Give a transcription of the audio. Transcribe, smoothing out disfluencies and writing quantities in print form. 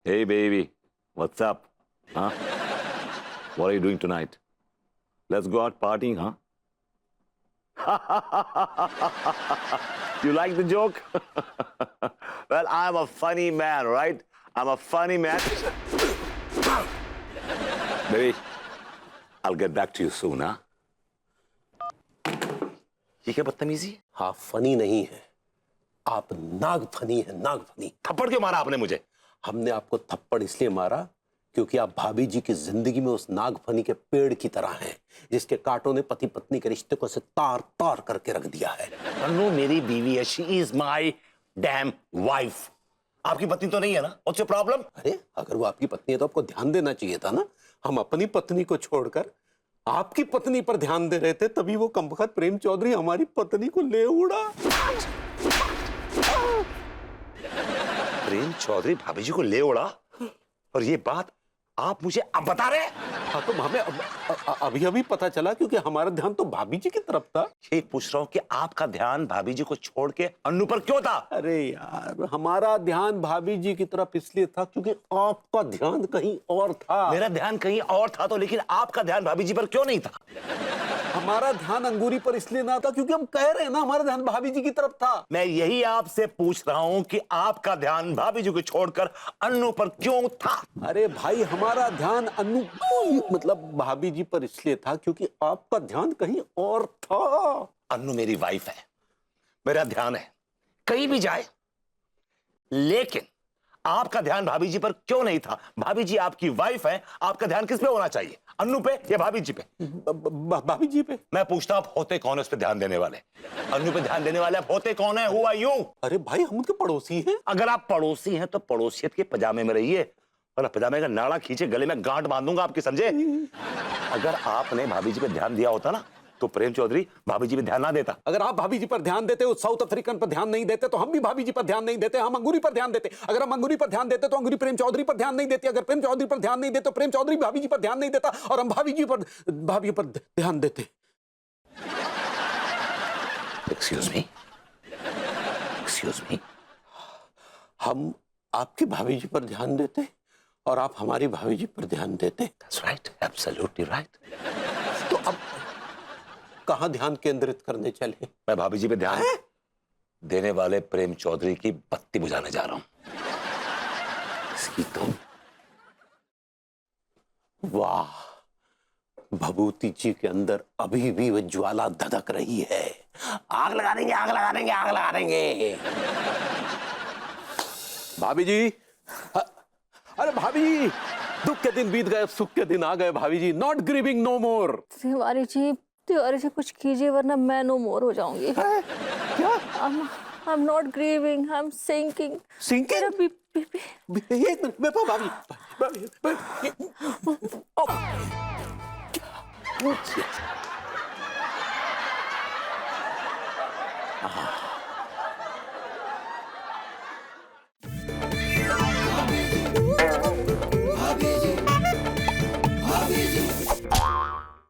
Hey baby, what's up? Huh? What are you doing tonight? Let's go out partying, huh? You like the joke? Well, I'm a funny man, right? I'm a funny man. Baby, I'll get back to you soon, huh? ये क्या बदतमीजी है? हाँ, funny नहीं है, आप नाग funny है, नाग funny. थप्पड़ क्यों मारा आपने मुझे? हमने आपको थप्पड़ इसलिए मारा क्योंकि आप भाभी जी की जिंदगी में उस नाग फनी के पेड़ की तरह हैं, जिसके कांटों ने पति पत्नी के रिश्ते को से तार तार करके रख दिया है। अनु मेरी बीवी है, she is my dam wife. आपकी पत्नी तो नहीं है ना? What's your problem? अरे अगर वो आपकी पत्नी है तो आपको ध्यान देना चाहिए था ना। हम अपनी पत्नी को छोड़कर आपकी पत्नी पर ध्यान दे रहे थे, तभी वो कमबख्त प्रेम चौधरी हमारी पत्नी को ले उड़ा। प्रेम चौधरी भाभी जी को ले उड़ा? और ये बात आप मुझे अब बता रहे हैं? हाँ, तो हमें अभी अभी पता चला क्योंकि हमारा ध्यान तो भाभी जी की तरफ था। ये पूछ रहा हूं कि आपका ध्यान भाभी जी को छोड़ के अन्नू पर क्यों था? अरे यार, हमारा ध्यान भाभी जी की तरफ इसलिए था क्योंकि आपका ध्यान कहीं और था। मेरा ध्यान कहीं और था तो, लेकिन आपका ध्यान भाभी जी पर क्यों नहीं था? हमारा ध्यान अंगूरी पर इसलिए ना था क्योंकि हम कह रहे हैं ना हमारा ध्यान भाभी जी की तरफ था। मैं यही आपसे पूछ रहा हूं कि आपका ध्यान भाभी जी को छोड़कर अन्नू पर क्यों था? अरे भाई, हमारा ध्यान अन्नू मतलब भाभी जी पर इसलिए था क्योंकि आपका ध्यान कहीं और था। अन्नू मेरी वाइफ है, मेरा ध्यान है कहीं भी जाए, लेकिन आपका ध्यान भाभी जी पर क्यों नहीं था? भाभी जी आपकी वाइफ है, आपका ध्यान किस पे होना चाहिए? अन्नू पे या भाभी जी पे? भाभी जी पे। मैं पूछता हूं, आप होते कौन है उस पे ध्यान देने वाले? अन्नू पे ध्यान देने वाले आप होते कौन है? Who are you? अरे भाई, हम उनके पड़ोसी हैं। अगर आप पड़ोसी हैं तो पड़ोसियत के पजामे में रहिए, और पजामे का नाड़ा खींचे गले में गांठ बांधूंगा आपके, समझे? अगर आपने भाभी जी पे ध्यान दिया होता ना तो प्रेम चौधरी भाभी जी पे ध्यान ना देता। अगर आप भाभी जी पर ध्यान देते, उस साउथ अफ्रीकन पर ध्यान नहीं देते, तो हम भी भाभी जी पर ध्यान नहीं देते, हम अंगूरी पर ध्यान देते। अगर हम अंगूरी पर ध्यान देते तो अंगूरी प्रेम चौधरी पर ध्यान नहीं देती। अगर प्रेम चौधरी पर ध्यान नहीं देते तो प्रेम चौधरी भाभी जी पर ध्यान नहीं देता, और हम भाभी जी पर ध्यान देते। एक्सक्यूज मी, हम आपकी भाभी जी पर ध्यान देते और आप हमारी भाभी जी पर ध्यान देते। That's right, absolutely right. तो अब कहां ध्यान केंद्रित करने चले? मैं भाभी जी पे ध्यान देने वाले प्रेम चौधरी की बत्ती बुझाने जा रहा हूं। इसकी तो वाह, भभूति जी के अंदर अभी भी वो ज्वाला धधक रही है। आग लगा देंगे, आग लगा देंगे, आग लगा देंगे। भाभी जी, अरे भाभी जी, दुख के दिन बीत गए, सुख के दिन आ गए। भाभी जी, नॉट ग्रीविंग नो मोर। तिवारी जी कुछ कीजिए वरना मैं नो मोर हो जाऊंगी। क्या? I'm not grieving, I'm sinking. Sinking? मेरा बीपी एक मिनट, मैं भाभी